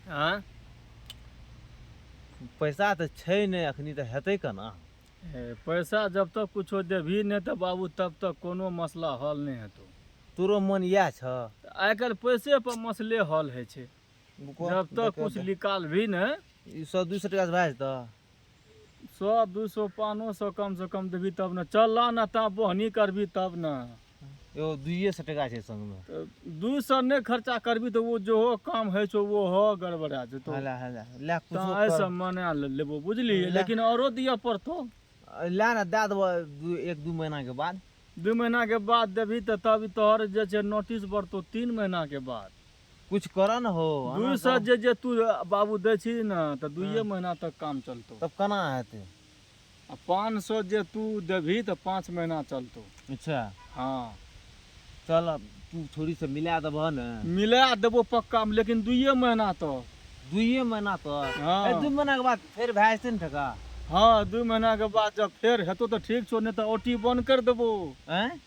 हाँ पैसा तो छै नहीं अखनी तो हेतै केना। पैसा जब तक कुछो देबही नहीं तो बाबू तब तक कोनो मसला हल नहीं हेतौ। तोरो मन इएह छ। आइ काल्हि पैसे पर मसले हल है छै। जब तक कुछ निकाल भी न 100-200 टका से भए जेतौ। 100-200 500 कम से कम देबही तब न चल न ता बोहनी करबी तब न। एगो 200 टका छै संग में। 200 नहीं खर्चा करबी तो वो जो हो काम है छो वो हो गड़बड़ा जेतो। हाला ले कुछो ता ऐसा मना लेबो बुझली। लेकिन औरो दिया पड़तो। ले ना दे देबो 1-2 महीना के बाद। 2 महीना के बाद देबही तो तब तोहर जे छै नोटिस बढ़तो 3 महीना के बाद। कुछ कर न हो। 200 जे तू बाबू दे छी न तो 2 महीना तक काम चलतो। तब केना हेतै। 500 जे तू देबही तो 5 महीना चलतो। अच्छा हाँ चल तू थोड़ी से मिला देबह न। मिला देबो पक्का में लेकिन 2 महीना तो। 2 महीना तो। हाँ 2 महीना के बाद फिर भए जेतै न टका। हाँ 2 महीना के बाद जब फिर हेतो तो ठीक छो नहीं तो ओटी बंद कर देबो। हैं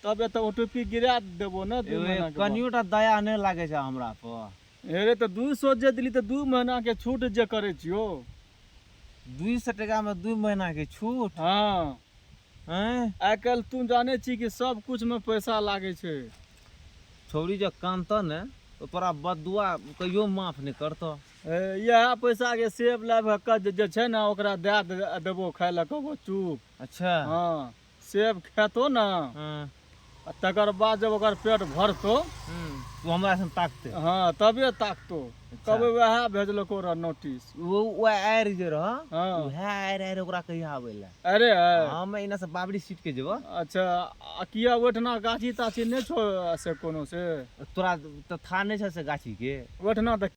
तब तो ओटीपी गिरा देबो न 2 महीना के बाद। कनियोटा दया नहीं लागे छै हमरा पर। अरे तो 200 जे दिली तो 2 महीना के छूट जे करे छियो। 200 टका में 2 महीना के छूट। हाँ हैं आइ काल्हि तू जाने छी कि सब कुछ में पैसा लागे छै। छौरी जब कानतो न तो तोरा बदुआ कहियो माफ नहीं करतो। यह पैसा के सेब लाभ जे छै न ओकरा दे देबो खाय ला कहबो चुप। अच्छा हाँ सेब खेतो न हाँ तकर बाद जब ओकर पेट भरतो तू हमरा से ताकते। हाँ तबे ताकतो। कबे वह भेजलको रह नोटिस। वो आयर जे रह हाँ वह आयर ओकरा कहिया आवेला। अरे हम इना से बाबरी सीट के जेबो। अच्छा किया ओठना गाछी ताछी नहीं छो से कोनो से। तोरा तो था नहीं छै से गाछी के। ओठना तो